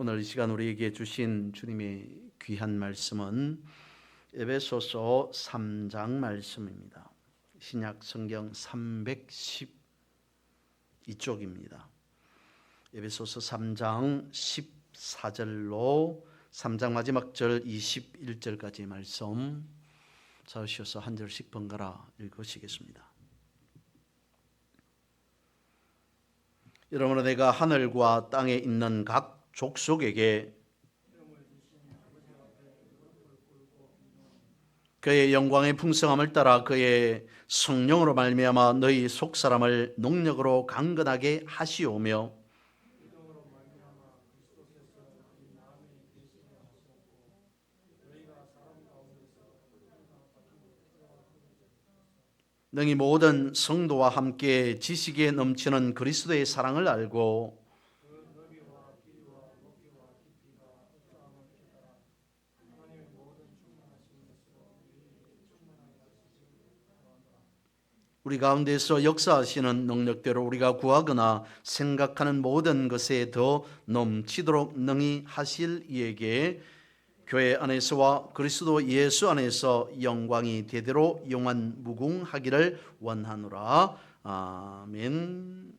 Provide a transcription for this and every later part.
오늘 이 시간 우리에게 주신 주님의 귀한 말씀은 에베소서 3장 말씀입니다. 신약 성경 312쪽입니다. 에베소서 3장 14절로 3장 마지막 절 21절까지의 말씀 찾으셔서 한 절씩 번갈아 읽으시겠습니다. 여러분은 내가 하늘과 땅에 있는 각 족속에게 그의 영광의 풍성함을 따라 그의 성령으로 말미암아 너희 속사람을 능력으로 강건하게 하시오며 능히 모든 성도와 함께 지식에 넘치는 그리스도의 사랑을 알고 우리 가운데서 역사하시는 능력대로 우리가 구하거나 생각하는 모든 것에 더 넘치도록 능히 하실 이에게 교회 안에서와 그리스도 예수 안에서 영광이 대대로 영원 무궁하기를 원하노라. 아멘.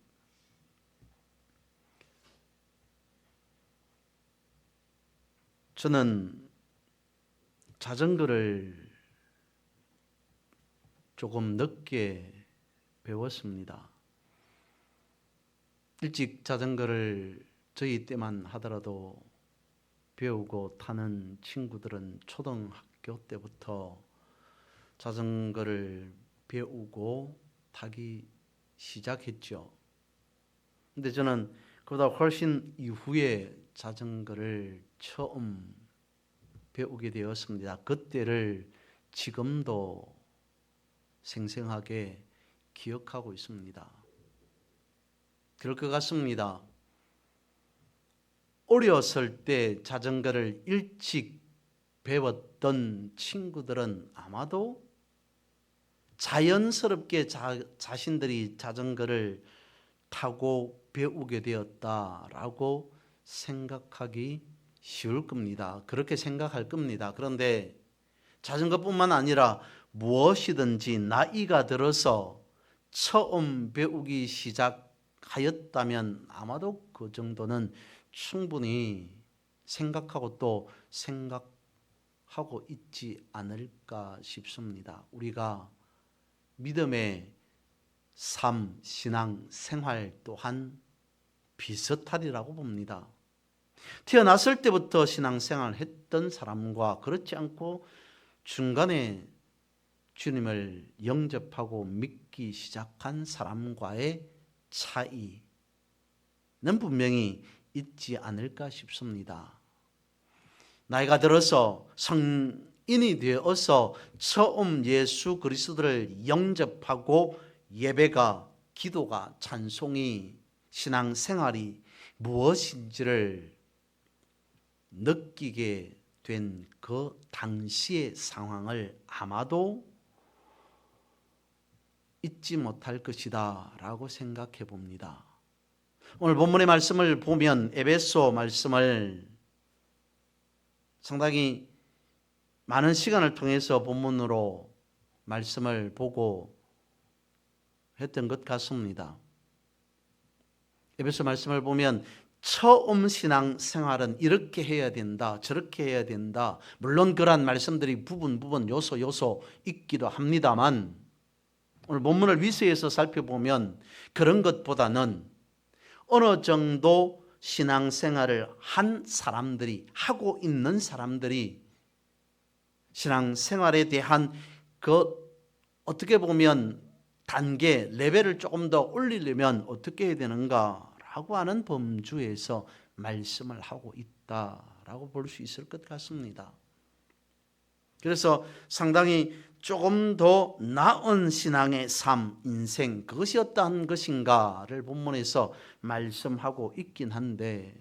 저는 자전거를 조금 늦게 배웠습니다. 일찍 자전거를 저희 때만 하더라도 배우고 타는 친구들은 초등학교 때부터 자전거를 배우고 타기 시작했죠. 근데 저는 그보다 훨씬 이후에 자전거를 처음 배우게 되었습니다. 그때를 지금도 생생하게 기억하고 있습니다. 그럴 것 같습니다. 어렸을 때 자전거를 일찍 배웠던 친구들은 아마도 자연스럽게 자신들이 자전거를 타고 배우게 되었다라고 생각하기 쉬울 겁니다. 그렇게 생각할 겁니다. 그런데 자전거뿐만 아니라 무엇이든지 나이가 들어서 처음 배우기 시작하였다면 아마도 그 정도는 충분히 생각하고 또 생각하고 있지 않을까 싶습니다. 우리가 믿음의 삶, 신앙, 생활 또한 비슷하리라고 봅니다. 태어났을 때부터 신앙생활을 했던 사람과 그렇지 않고 중간에 주님을 영접하고 믿기 시작한 사람과의 차이는 분명히 있지 않을까 싶습니다. 나이가 들어서 성인이 되어서 처음 예수 그리스도를 영접하고 예배가, 기도가, 찬송이, 신앙생활이 무엇인지를 느끼게 된 그 당시의 상황을 아마도 잊지 못할 것이다 라고 생각해 봅니다. 오늘 본문의 말씀을 보면 에베소 말씀을 상당히 많은 시간을 통해서 본문으로 말씀을 보고 했던 것 같습니다. 에베소 말씀을 보면 처음 신앙 생활은 이렇게 해야 된다, 저렇게 해야 된다. 물론 그러한 말씀들이 부분 요소 있기도 합니다만 오늘 본문을 위수해서 살펴보면 그런 것보다는 어느 정도 신앙생활을 한 사람들이, 하고 있는 사람들이 신앙생활에 대한 그 어떻게 보면 단계, 레벨을 조금 더 올리려면 어떻게 해야 되는가라고 하는 범주에서 말씀을 하고 있다라고 볼 수 있을 것 같습니다. 그래서 상당히 조금 더 나은 신앙의 삶, 인생, 그것이 어떠한 것인가를 본문에서 말씀하고 있긴 한데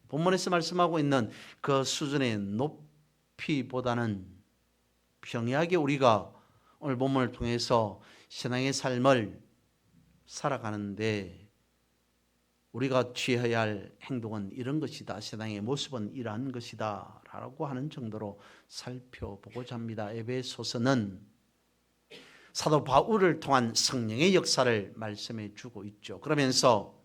본문에서 말씀하고 있는 그 수준의 높이보다는 평이하게 우리가 오늘 본문을 통해서 신앙의 삶을 살아가는데 우리가 취해야 할 행동은 이런 것이다, 신앙의 모습은 이러한 것이다 라고 하는 정도로 살펴보고자 합니다. 에베소서는 사도 바울을 통한 성령의 역사를 말씀해 주고 있죠. 그러면서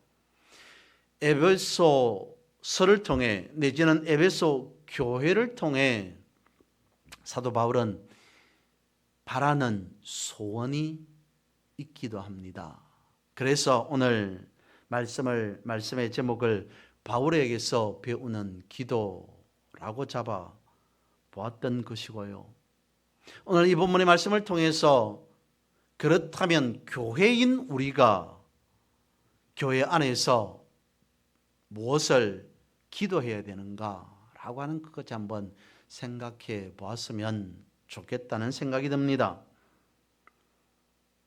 에베소서를 통해 내지는 에베소 교회를 통해 사도 바울은 바라는 소원이 있기도 합니다. 그래서 오늘 말씀의 제목을 바울에게서 배우는 기도라고 잡아 보았던 것이고요. 오늘 이 본문의 말씀을 통해서 그렇다면 교회인 우리가 교회 안에서 무엇을 기도해야 되는가라고 하는 것까지 한번 생각해 보았으면 좋겠다는 생각이 듭니다.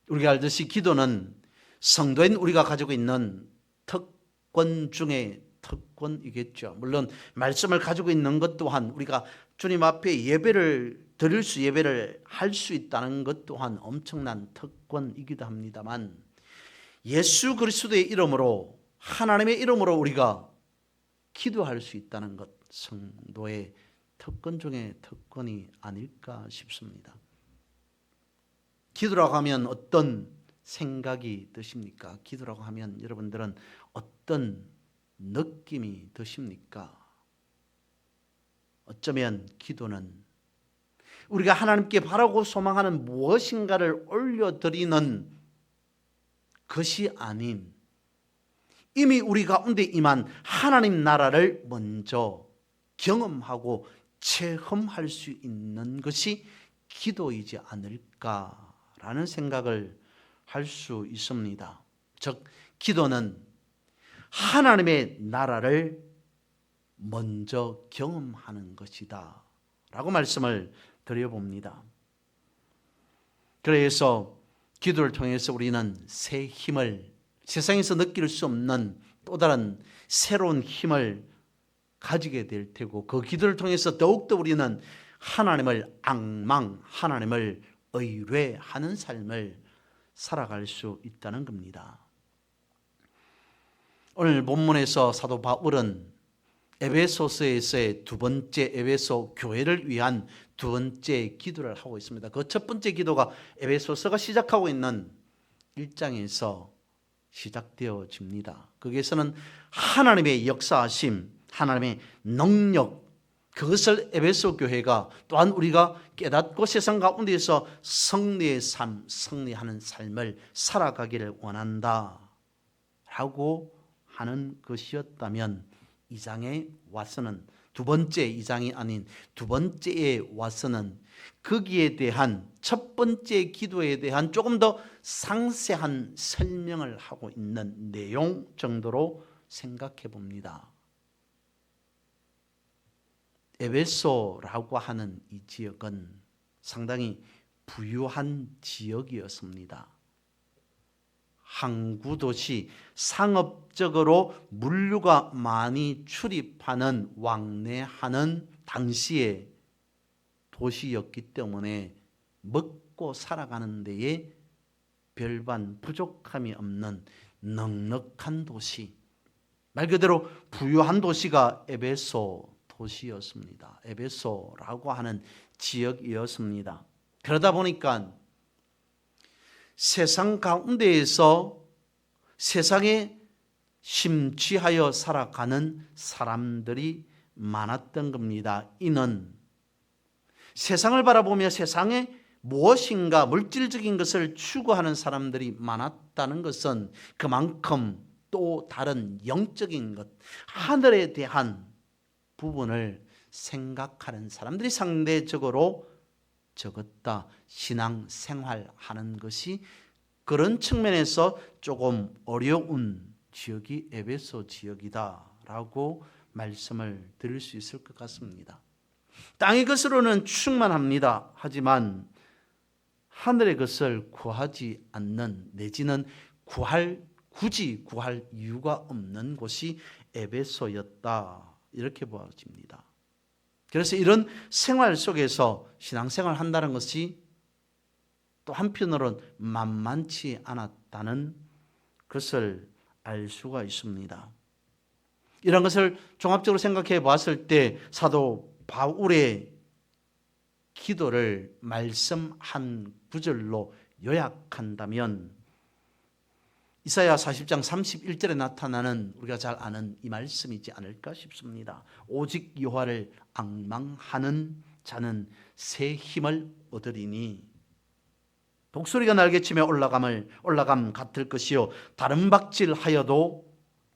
우리가 알듯이 기도는 성도인 우리가 가지고 있는 특권 중에 특권이겠죠. 물론 말씀을 가지고 있는 것 또한 우리가 주님 앞에 예배를 할 수 있다는 것 또한 엄청난 특권이기도 합니다만, 예수 그리스도의 이름으로, 하나님의 이름으로 우리가 기도할 수 있다는 것, 성도의 특권 중에 특권이 아닐까 싶습니다. 기도라고 하면 어떤 생각이 드십니까? 기도라고 하면 여러분들은 어떤 느낌이 드십니까? 어쩌면 기도는 우리가 하나님께 바라고 소망하는 무엇인가를 올려드리는 것이 아닌 이미 우리 가운데 임한 하나님 나라를 먼저 경험하고 체험할 수 있는 것이 기도이지 않을까라는 생각을 할 수 있습니다. 즉 기도는 하나님의 나라를 먼저 경험하는 것이다 라고 말씀을 드려봅니다. 그래서 기도를 통해서 우리는 새 힘을, 세상에서 느낄 수 없는 또 다른 새로운 힘을 가지게 될 테고, 그 기도를 통해서 더욱더 우리는 하나님을 하나님을 의뢰하는 삶을 살아갈 수 있다는 겁니다. 오늘 본문에서 사도 바울은 에베소서에서의 두 번째, 에베소 교회를 위한 두 번째 기도를 하고 있습니다. 그 첫 번째 기도가 에베소서가 시작하고 있는 1장에서 시작되어집니다. 거기에서는 하나님의 역사하심, 하나님의 능력, 그것을 에베소 교회가 또한 우리가 깨닫고 세상 가운데서 승리의 삶, 승리하는 삶을 살아가기를 원한다 라고 하는 것이었다면, 2장에 와서는, 두 번째 2장이 아닌 두 번째에 와서는 거기에 대한 첫 번째 기도에 대한 조금 더 상세한 설명을 하고 있는 내용 정도로 생각해 봅니다. 에베소라고 하는 이 지역은 상당히 부유한 지역이었습니다. 항구 도시, 상업적으로 물류가 많이 출입하는, 왕래하는 당시의 도시였기 때문에 먹고 살아가는 데에 별반 부족함이 없는 넉넉한 도시, 말 그대로 부유한 도시가 에베소 도시였습니다. 에베소라고 하는 지역이었습니다. 그러다 보니까 세상 가운데에서 세상에 심취하여 살아가는 사람들이 많았던 겁니다. 이는 세상을 바라보며 세상에 무엇인가 물질적인 것을 추구하는 사람들이 많았다는 것은 그만큼 또 다른 영적인 것, 하늘에 대한 부분을 생각하는 사람들이 상대적으로 적었다. 신앙생활하는 것이 그런 측면에서 조금 어려운 지역이 에베소 지역이다라고 말씀을 드릴 수 있을 것 같습니다. 땅의 것으로는 충만합니다. 하지만 하늘의 것을 구하지 않는, 내지는 굳이 구할 이유가 없는 곳이 에베소였다, 이렇게 보아집니다. 그래서 이런 생활 속에서 신앙생활을 한다는 것이 또 한편으로는 만만치 않았다는 것을 알 수가 있습니다. 이런 것을 종합적으로 생각해 보았을 때 사도 바울의 기도를 말씀 한 구절로 요약한다면 이사야 40장 31절에 나타나는 우리가 잘 아는 이 말씀이지 않을까 싶습니다. 오직 여호와를 앙망하는 자는 새 힘을 얻으리니 독수리가 날개치며 올라감 같을 것이요 다른 박질하여도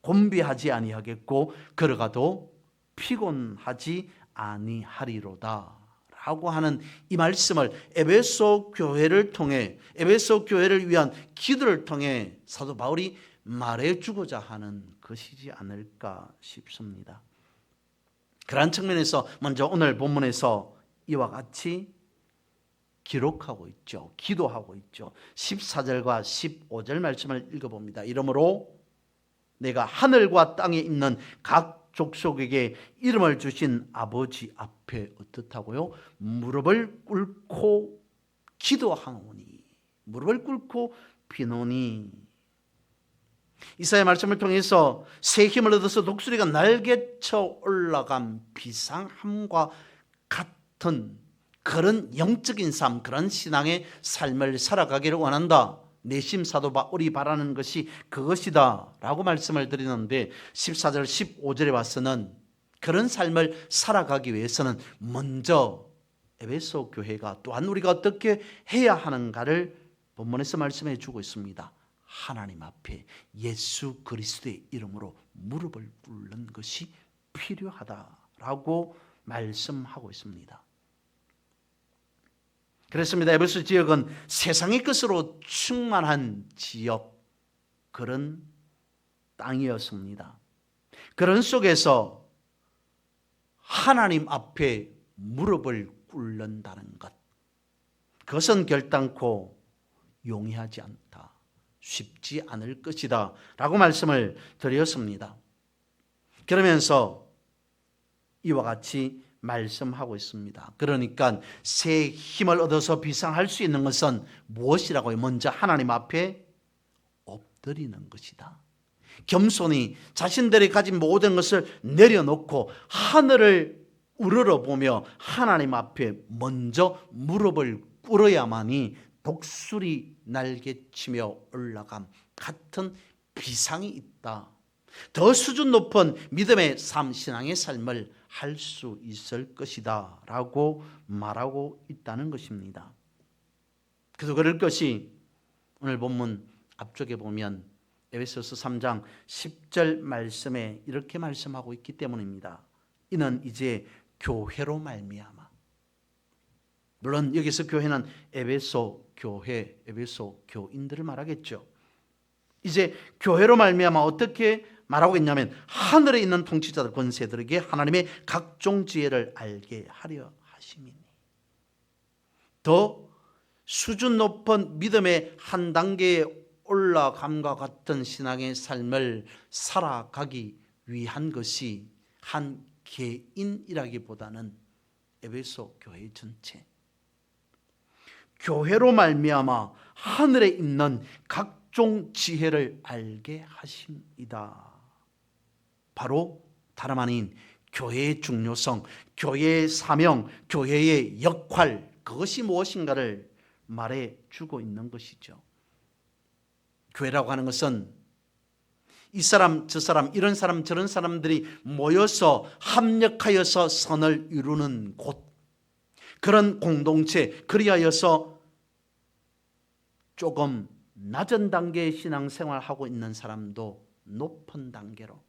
곤비하지 아니하겠고 걸어가도 피곤하지 아니하리로다 라고 하는 이 말씀을 에베소 교회를 통해 에베소 교회를 위한 기도를 통해 사도 바울이 말해주고자 하는 것이지 않을까 싶습니다. 그러한 측면에서 먼저 오늘 본문에서 이와 같이 기록하고 있죠. 기도하고 있죠. 14절과 15절 말씀을 읽어봅니다. 이러므로 내가 하늘과 땅에 있는 각 족속에게 이름을 주신 아버지 앞에 어떻다고요? 무릎을 꿇고 기도하노니 무릎을 꿇고 비노니 이사야 말씀을 통해서 새 힘을 얻어서 독수리가 날개쳐 올라간 비상함과 같은 그런 영적인 삶, 그런 신앙의 삶을 살아가기를 원한다. 내심 사도 바울이 바라는 것이 그것이다 라고 말씀을 드리는데 14절 15절에 와서는 그런 삶을 살아가기 위해서는 먼저 에베소 교회가 또한 우리가 어떻게 해야 하는가를 본문에서 말씀해 주고 있습니다. 하나님 앞에 예수 그리스도의 이름으로 무릎을 꿇는 것이 필요하다라고 말씀하고 있습니다. 그렇습니다. 에베소 지역은 세상의 것으로 충만한 지역, 그런 땅이었습니다. 그런 속에서 하나님 앞에 무릎을 꿇는다는 것, 그것은 결단코 용이하지 않다, 쉽지 않을 것이다 라고 말씀을 드렸습니다. 그러면서 이와 같이 말씀하고 있습니다. 그러니까 새 힘을 얻어서 비상할 수 있는 것은 무엇이라고요? 먼저 하나님 앞에 엎드리는 것이다. 겸손히 자신들이 가진 모든 것을 내려놓고 하늘을 우러러보며 하나님 앞에 먼저 무릎을 꿇어야만이 독수리 날개치며 올라감 같은 비상이 있다. 더 수준 높은 믿음의 삶, 신앙의 삶을 할 수 있을 것이다 라고 말하고 있다는 것입니다. 그래서 그럴 것이 오늘 본문 앞쪽에 보면 에베소서 3장 10절 말씀에 이렇게 말씀하고 있기 때문입니다. 이는 이제 교회로 말미암아, 물론 여기서 교회는 에베소 교회, 에베소 교인들을 말하겠죠. 이제 교회로 말미암아 어떻게 말하고 있냐면 하늘에 있는 통치자들 권세들에게 하나님의 각종 지혜를 알게 하려 하심이니, 더 수준 높은 믿음의 한 단계에 올라감과 같은 신앙의 삶을 살아가기 위한 것이 한 개인이라기보다는 에베소 교회 전체, 교회로 말미암아 하늘에 있는 각종 지혜를 알게 하심이다. 바로 다름 아닌 교회의 중요성, 교회의 사명, 교회의 역할, 그것이 무엇인가를 말해주고 있는 것이죠. 교회라고 하는 것은 이 사람 저 사람, 이런 사람 저런 사람들이 모여서 합력하여서 선을 이루는 곳, 그런 공동체, 그리하여서 조금 낮은 단계의 신앙생활하고 있는 사람도 높은 단계로,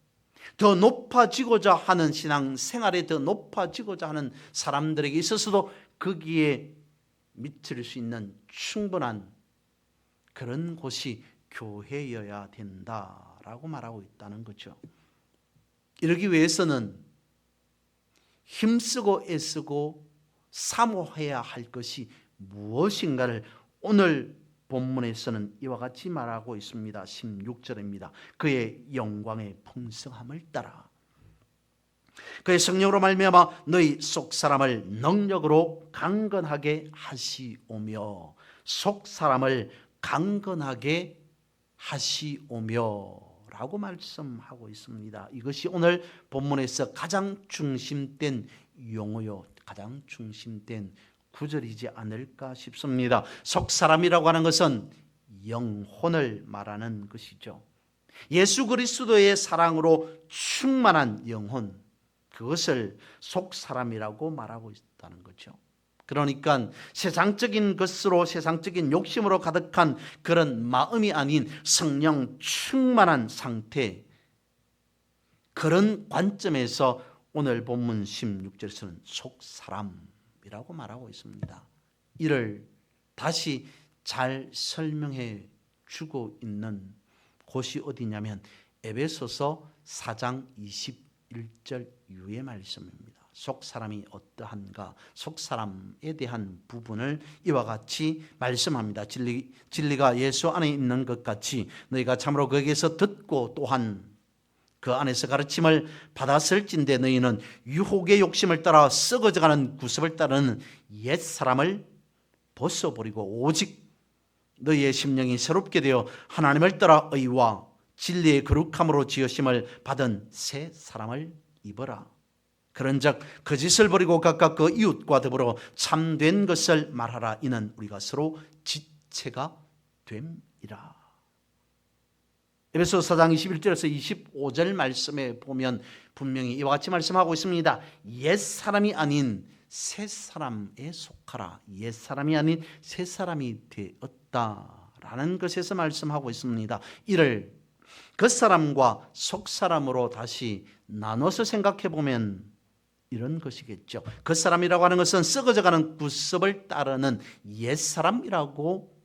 더 높아지고자 하는 신앙생활에 더 높아지고자 하는 사람들에게 있어서도 거기에 미칠 수 있는 충분한 그런 곳이 교회여야 된다라고 말하고 있다는 거죠. 이러기 위해서는 힘쓰고 애쓰고 사모해야 할 것이 무엇인가를 오늘 본문에서는 이와 같이 말하고 있습니다. 16절입니다. 그의 영광의 풍성함을 따라 그의 성령으로 말미암아 너희 속 사람을 능력으로 강건하게 하시오며, 속 사람을 강건하게 하시오며 라고 말씀하고 있습니다. 이것이 오늘 본문에서 가장 중심된 용어요, 가장 중심된 구절이지 않을까 싶습니다. 속사람이라고 하는 것은 영혼을 말하는 것이죠. 예수 그리스도의 사랑으로 충만한 영혼, 그것을 속사람이라고 말하고 있다는 거죠. 그러니까 세상적인 것으로, 세상적인 욕심으로 가득한 그런 마음이 아닌 성령 충만한 상태, 그런 관점에서 오늘 본문 16절에서는 속사람이라고 말하고 있습니다. 이를 다시 잘 설명해 주고 있는 곳이 어디냐면 에베소서 4장 21절 이후의 말씀입니다. 속사람이 어떠한가, 속사람에 대한 부분을 이와 같이 말씀합니다. 진리가 예수 안에 있는 것 같이 너희가 참으로 거기에서 듣고 또한 그 안에서 가르침을 받았을진데 너희는 유혹의 욕심을 따라 썩어져가는 구습을 따르는 옛사람을 벗어버리고 오직 너희의 심령이 새롭게 되어 하나님을 따라 의와 진리의 거룩함으로 지으심을 받은 새 사람을 입어라. 그런즉 거짓을 버리고 각각 그 이웃과 더불어 참된 것을 말하라. 이는 우리가 서로 지체가 됨이라. 에베소서 4장 21절에서 25절 말씀에 보면 분명히 이와 같이 말씀하고 있습니다. 옛사람이 아닌 새사람에 속하라. 옛사람이 아닌 새사람이 되었다라는 것에서 말씀하고 있습니다. 이를 겉사람과 속사람으로 다시 나눠서 생각해 보면 이런 것이겠죠. 겉사람이라고 하는 것은 썩어져가는 구습을 따르는 옛사람이라고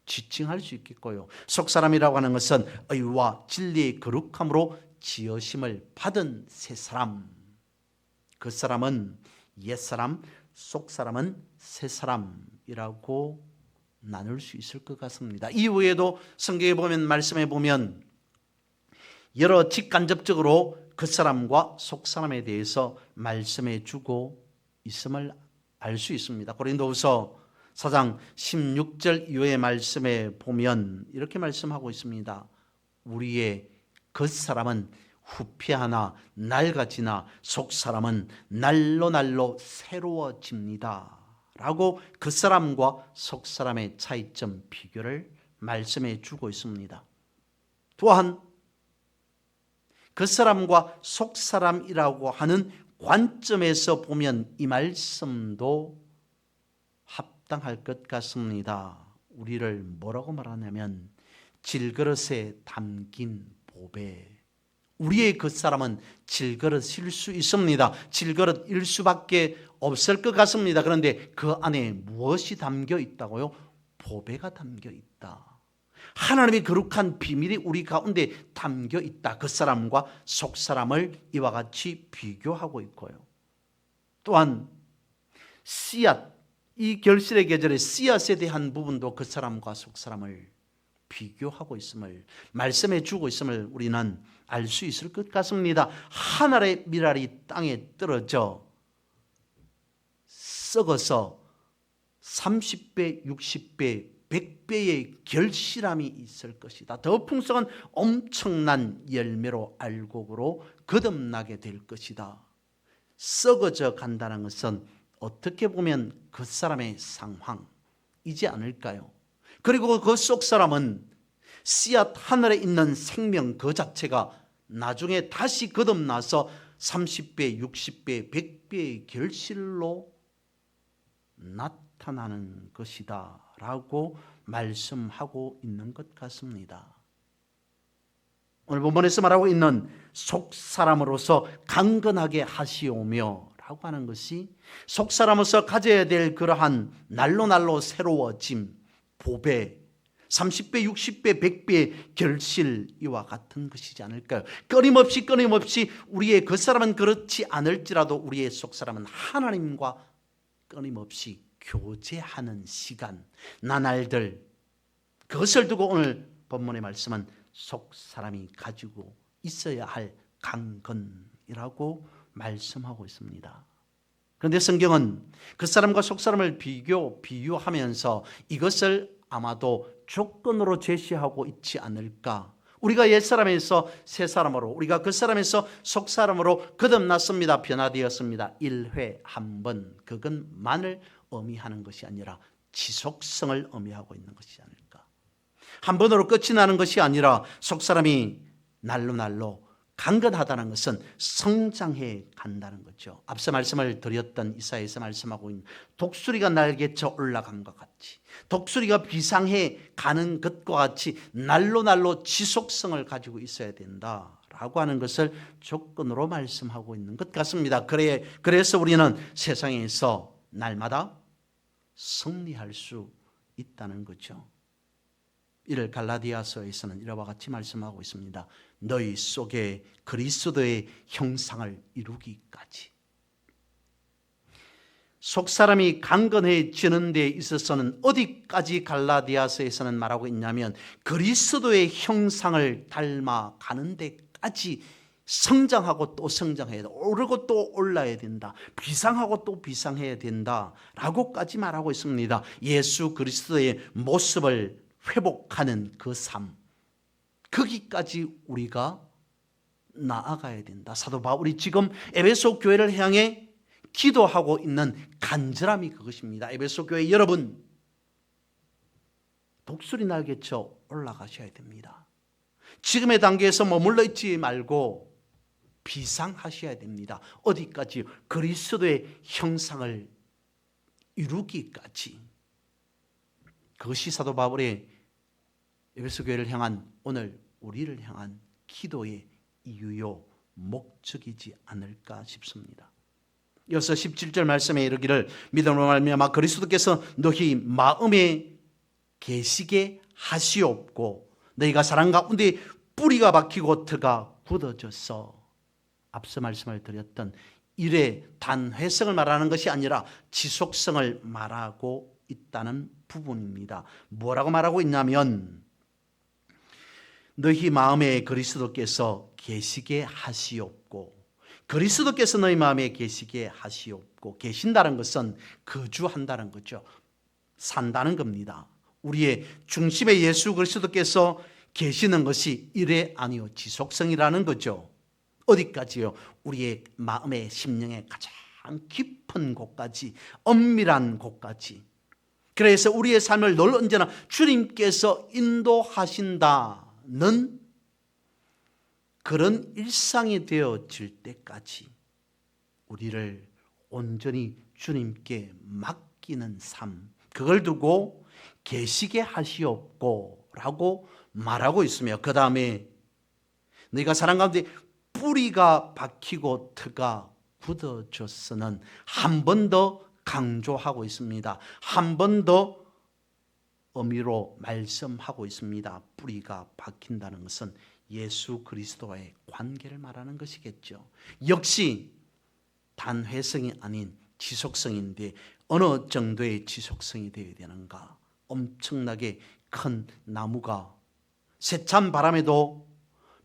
지칭할 수 있겠고요. 속사람이라고 하는 것은 의와 진리의 거룩함으로 지으심을 받은 새사람. 겉사람은 옛사람, 속사람은 새사람이라고 나눌 수 있을 것 같습니다. 이후에도 성경에 보면, 말씀에 보면 여러 직간접적으로 겉사람과 속사람에 대해서 말씀해 주고 있음을 알 수 있습니다. 고린도후서 4장 16절 이후의 말씀에 보면 이렇게 말씀하고 있습니다. 우리의 겉사람은 후피하나 낡아지나 속사람은 날로 날로 새로워집니다 라고 겉사람과 속사람의 차이점 비교를 말씀해 주고 있습니다. 또한 겉사람과 속사람이라고 하는 관점에서 보면 이 말씀도 합당할 것 같습니다. 우리를 뭐라고 말하냐면 질그릇에 담긴 보배. 우리의 겉사람은 질그릇일 수 있습니다. 질그릇일 수밖에 없을 것 같습니다. 그런데 그 안에 무엇이 담겨 있다고요? 보배가 담겨 있다. 하나님의 거룩한 비밀이 우리 가운데 담겨 있다. 겉사람과 속사람을 이와 같이 비교하고 있고요. 또한 씨앗, 이 결실의 계절에 씨앗에 대한 부분도 겉사람과 속사람을 비교하고 있음을 말씀해 주고 있음을 우리는 알 수 있을 것 같습니다. 한 알의 밀알이 땅에 떨어져 썩어서 30배, 60배, 100배의 결실함이 있을 것이다. 더 풍성한 엄청난 열매로 알곡으로 거듭나게 될 것이다. 썩어져 간다는 것은 어떻게 보면 그 사람의 상황이지 않을까요? 그리고 그 속 사람은 씨앗 하늘에 있는 생명 그 자체가 나중에 다시 거듭나서 30배, 60배, 100배의 결실로 나타나는 것이다 라고 말씀하고 있는 것 같습니다. 오늘 본문에서 말하고 있는 속사람으로서 강건하게 하시오며 라고 하는 것이 속사람으로서 가져야 될 그러한 날로 날로 새로워짐, 보배, 30배, 60배, 100배의 결실 이와 같은 것이지 않을까요? 끊임없이 우리의 겉사람은 그렇지 않을지라도 우리의 속사람은 하나님과 끊임없이 교제하는 시간, 나날들, 그것을 두고 오늘 본문의 말씀은 속사람이 가지고 있어야 할 강건이라고 말씀하고 있습니다. 그런데 성경은 겉사람과 속사람을 비유하면서 이것을 아마도 조건으로 제시하고 있지 않을까, 우리가 옛사람에서 새사람으로, 우리가 그 사람에서 속사람으로 거듭났습니다. 변화되었습니다. 1회 한 번, 그것만을 의미하는 것이 아니라 지속성을 의미하고 있는 것이 아닐까. 한 번으로 끝이 나는 것이 아니라 속사람이 날로 날로 강건하다는 것은 성장해 간다는 거죠. 앞서 말씀을 드렸던 이사야에서 말씀하고 있는 독수리가 날개쳐 올라감과 같이, 독수리가 비상해 가는 것과 같이 날로 날로 지속성을 가지고 있어야 된다라고 하는 것을 조건으로 말씀하고 있는 것 같습니다. 그래서 우리는 세상에서 날마다 승리할 수 있다는 거죠. 이를 갈라디아서에서는 이와 같이 말씀하고 있습니다. 너희 속에 그리스도의 형상을 이루기까지. 속사람이 강건해지는 데 있어서는 어디까지 갈라디아서에서는 말하고 있냐면 그리스도의 형상을 닮아가는 데까지 성장하고 또 성장해야 된다. 오르고 또 올라야 된다. 비상하고 또 비상해야 된다라고까지 말하고 있습니다. 예수 그리스도의 모습을 회복하는 그 삶, 거기까지 우리가 나아가야 된다. 사도 바울이 지금 에베소 교회를 향해 기도하고 있는 간절함이 그것입니다. 에베소 교회 여러분, 독수리 날개쳐 올라가셔야 됩니다. 지금의 단계에서 머물러 있지 말고 비상하셔야 됩니다. 어디까지? 그리스도의 형상을 이루기까지. 그것이 사도 바울의 에베소 교회를 향한, 오늘 우리를 향한 기도의 이유요 목적이지 않을까 싶습니다. 이어서 17절 말씀에 이르기를 믿음으로 말미암아 그리스도께서 너희 마음에 계시게 하시옵고 너희가 사랑 가운데 뿌리가 박히고 터가 굳어져서, 앞서 말씀을 드렸던 일의 단회성을 말하는 것이 아니라 지속성을 말하고 있다는 부분입니다. 뭐라고 말하고 있냐면 너희 마음에 그리스도께서 계시게 하시옵고, 그리스도께서 너희 마음에 계시게 하시옵고, 계신다는 것은 거주한다는 거죠. 산다는 겁니다. 우리의 중심에 예수 그리스도께서 계시는 것이 일에 아니요 지속성이라는 거죠. 어디까지요? 우리의 마음의 심령의 가장 깊은 곳까지, 엄밀한 곳까지. 그래서 우리의 삶을 늘 언제나 주님께서 인도하신다는 그런 일상이 되어질 때까지 우리를 온전히 주님께 맡기는 삶, 그걸 두고 계시게 하시옵고 라고 말하고 있으며, 그 다음에 너희가 사랑 가운데 뿌리가 박히고 터가 굳어졌으는 한 번 더 강조하고 있습니다. 한 번 더 의미로 말씀하고 있습니다. 뿌리가 박힌다는 것은 예수 그리스도와의 관계를 말하는 것이겠죠. 역시 단회성이 아닌 지속성인데 어느 정도의 지속성이 되어야 되는가? 엄청나게 큰 나무가 세찬 바람에도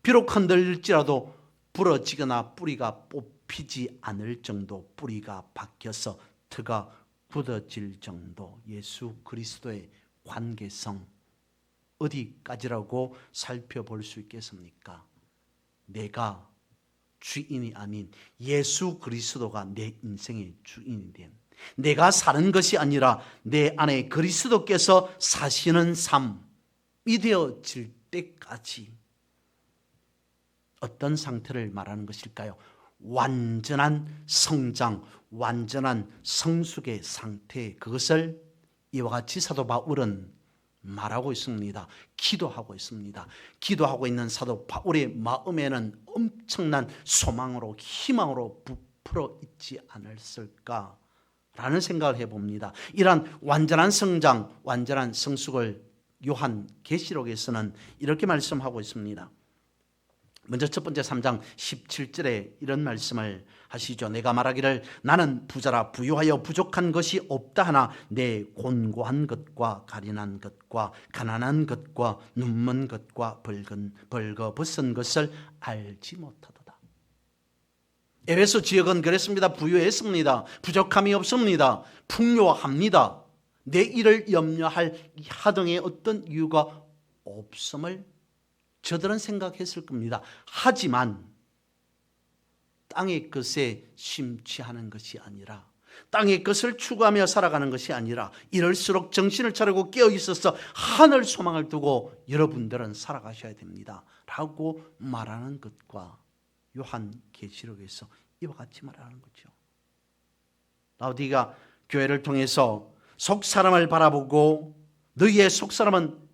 비록 흔들릴지라도 부러지거나 뿌리가 뽑히지 않을 정도, 뿌리가 박혀서 터가 굳어질 정도, 예수 그리스도의 관계성 어디까지라고 살펴볼 수 있겠습니까? 내가 주인이 아닌 예수 그리스도가 내 인생의 주인이 된, 내가 사는 것이 아니라 내 안에 그리스도께서 사시는 삶이 되어질 때까지 어떤 상태를 말하는 것일까요? 완전한 성장, 완전한 성숙의 상태, 그것을 이와 같이 사도 바울은 말하고 있습니다. 기도하고 있습니다. 기도하고 있는 사도 바울의 마음에는 엄청난 소망으로, 희망으로 부풀어 있지 않았을까라는 생각을 해봅니다. 이러한 완전한 성장, 완전한 성숙을 요한계시록에서는 이렇게 말씀하고 있습니다. 먼저 첫 번째 3장 17절에 이런 말씀을 하시죠. 내가 말하기를 나는 부자라 부유하여 부족한 것이 없다 하나 내 곤고한 것과 가련한 것과 가난한 것과 눈먼 것과 벌거벗은 것을 알지 못하도다. 에베소 지역은 그랬습니다. 부유했습니다. 부족함이 없습니다. 풍요합니다. 내 일을 염려할 하등의 어떤 이유가 없음을 저들은 생각했을 겁니다. 하지만 땅의 것에 심취하는 것이 아니라, 땅의 것을 추구하며 살아가는 것이 아니라, 이럴수록 정신을 차리고 깨어 있어서 하늘 소망을 두고 여러분들은 살아가셔야 됩니다 라고 말하는 것과 요한계시록에서 이와 같이 말하는 거죠. 라우디가 교회를 통해서 속사람을 바라보고 너희의 속사람은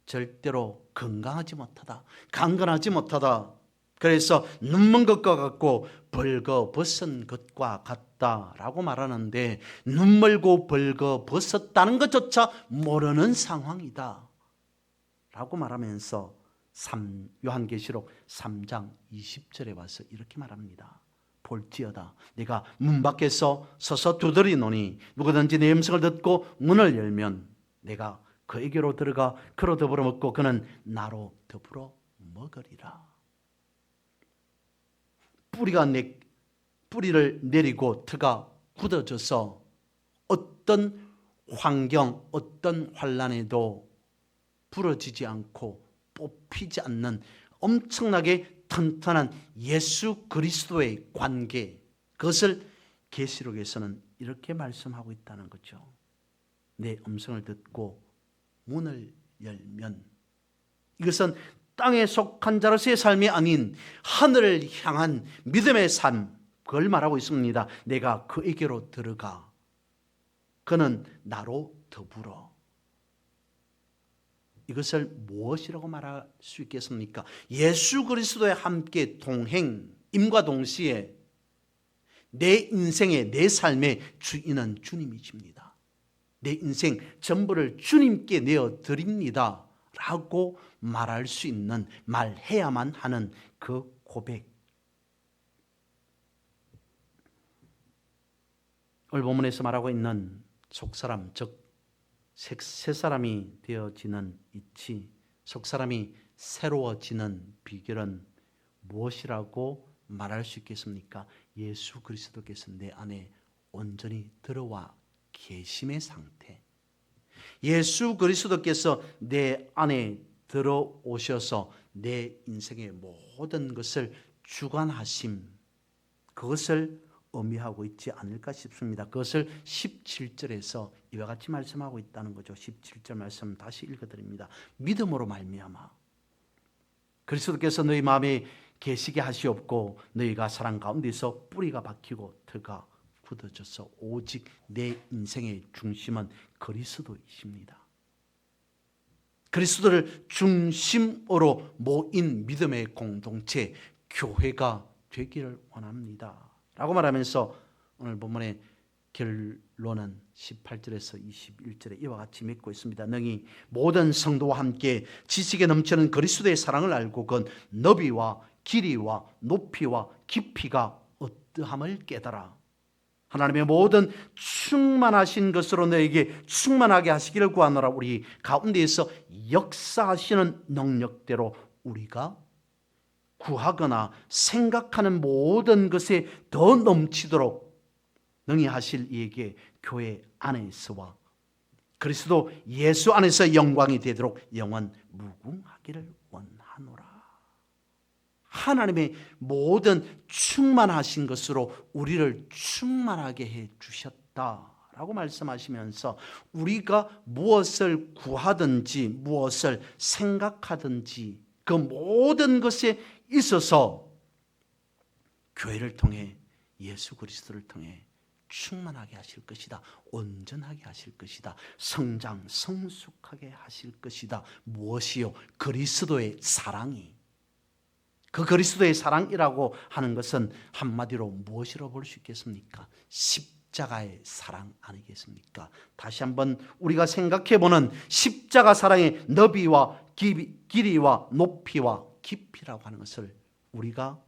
절대로 건강하지 못하다, 강건하지 못하다, 그래서 눈먼 것과 같고 벌거벗은 것과 같다라고 말하는데, 눈멀고 벌거벗었다는 것조차 모르는 상황이다 라고 말하면서 요한계시록 3장 20절에 와서 이렇게 말합니다. 볼지어다 내가 문 밖에서 서서 두드리노니 누구든지 내 음성을 듣고 문을 열면 내가 그에게로 들어가 그로 더불어 먹고 그는 나로 더불어 먹으리라. 뿌리를 내리고 터가 굳어져서 어떤 환경, 어떤 환난에도 부러지지 않고 뽑히지 않는 엄청나게 튼튼한 예수 그리스도의 관계, 그것을 계시록에서는 이렇게 말씀하고 있다는 거죠. 내 음성을 듣고 문을 열면, 이것은 땅에 속한 자로서의 삶이 아닌 하늘을 향한 믿음의 삶, 그걸 말하고 있습니다. 내가 그에게로 들어가 그는 나로 더불어. 이것을 무엇이라고 말할 수 있겠습니까? 예수 그리스도와 함께 동행임과 동시에 내 인생의, 내 삶의 주인은 주님이십니다. 내 인생 전부를 주님께 내어드립니다 라고 말할 수 있는, 말해야만 하는 그 고백. 오늘 본문에서 말하고 있는 속사람, 즉 새 사람이 되어지는 이치, 속사람이 새로워지는 비결은 무엇이라고 말할 수 있겠습니까? 예수 그리스도께서 내 안에 온전히 들어와 계심의 상태, 예수 그리스도께서 내 안에 들어오셔서 내 인생의 모든 것을 주관하심, 그것을 의미하고 있지 않을까 싶습니다. 그것을 17절에서 이와 같이 말씀하고 있다는 거죠. 17절 말씀 다시 읽어드립니다. 믿음으로 말미암아 그리스도께서 너희 마음에 계시게 하시옵고 너희가 사랑 가운데서 뿌리가 박히고 터가 굳어져서 오직 내 인생의 중심은 그리스도이십니다. 그리스도를 중심으로 모인 믿음의 공동체, 교회가 되기를 원합니다 라고 말하면서 오늘 본문의 결론은 18절에서 21절에 이와 같이 맺고 있습니다. 너희 모든 성도와 함께 지식에 넘치는 그리스도의 사랑을 알고 그건 너비와 길이와 높이와 깊이가 어떠함을 깨달아 하나님의 모든 충만하신 것으로 너에게 충만하게 하시기를 구하노라. 우리 가운데에서 역사하시는 능력대로 우리가 구하거나 생각하는 모든 것에 더 넘치도록 능히 하실 이에게 교회 안에서와 그리스도 예수 안에서 영광이 되도록 영원 무궁하기를 원하노라. 하나님의 모든 충만하신 것으로 우리를 충만하게 해 주셨다라고 말씀하시면서 우리가 무엇을 구하든지 무엇을 생각하든지 그 모든 것에 있어서 교회를 통해 예수 그리스도를 통해 충만하게 하실 것이다. 온전하게 하실 것이다. 성장, 성숙하게 하실 것이다. 무엇이요? 그리스도의 사랑이. 그 그리스도의 사랑이라고 하는 것은 한마디로 무엇이라고 볼 수 있겠습니까? 십자가의 사랑 아니겠습니까? 다시 한번 우리가 생각해보는 십자가 사랑의 너비와 길이와 높이와 깊이라고 하는 것을 우리가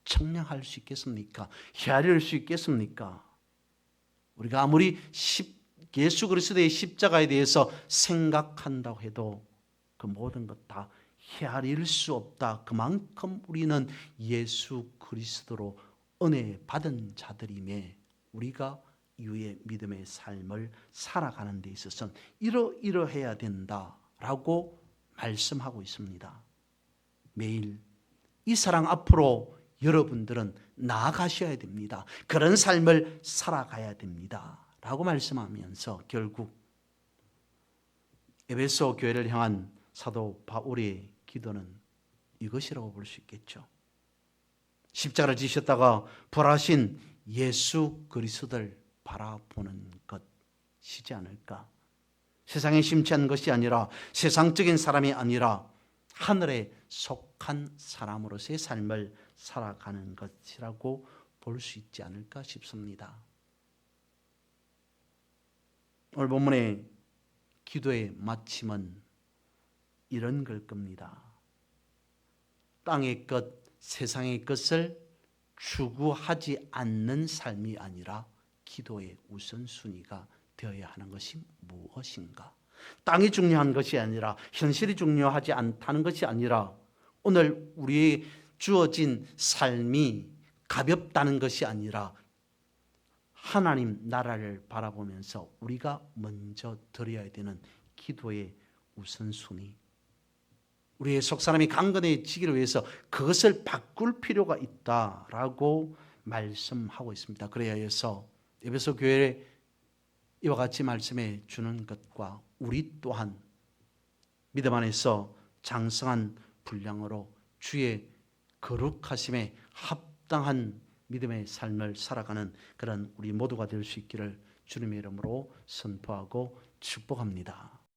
청량할 수 있겠습니까? 헤아릴 수 있겠습니까? 우리가 아무리 예수 그리스도의 십자가에 대해서 생각한다고 해도 그 모든 것 다 헤아릴 수 없다. 그만큼 우리는 예수 그리스도로 은혜 받은 자들임에 우리가 이후의 믿음의 삶을 살아가는 데 있어서는 이러이러해야 된다라고 말씀하고 있습니다. 매일 이 사랑 앞으로 여러분들은 나아가셔야 됩니다. 그런 삶을 살아가야 됩니다. 라고 말씀하면서 결국 에베소 교회를 향한 사도 바울의 기도는 이것이라고 볼 수 있겠죠. 십자가를 지셨다가 부활하신 예수 그리스도를 바라보는 것이지 않을까. 세상에 심취한 것이 아니라, 세상적인 사람이 아니라 하늘에 속한 사람으로서의 삶을 살아가는 것이라고 볼 수 있지 않을까 싶습니다. 오늘 본문의 기도의 마침은 이런 걸 겁니다. 땅의 것, 세상의 것을 추구하지 않는 삶이 아니라 기도의 우선순위가 되어야 하는 것이 무엇인가? 땅이 중요한 것이 아니라, 현실이 중요하지 않다는 것이 아니라, 오늘 우리의 주어진 삶이 가볍다는 것이 아니라 하나님 나라를 바라보면서 우리가 먼저 드려야 되는 기도의 우선순위, 우리의 속사람이 강건해지기를 위해서 그것을 바꿀 필요가 있다라고 말씀하고 있습니다. 그래야 해서 에베소 교회에 이와 같이 말씀해 주는 것과 우리 또한 믿음 안에서 장성한 분량으로 주의 거룩하심에 합당한 믿음의 삶을 살아가는 그런 우리 모두가 될 수 있기를 주님의 이름으로 선포하고 축복합니다.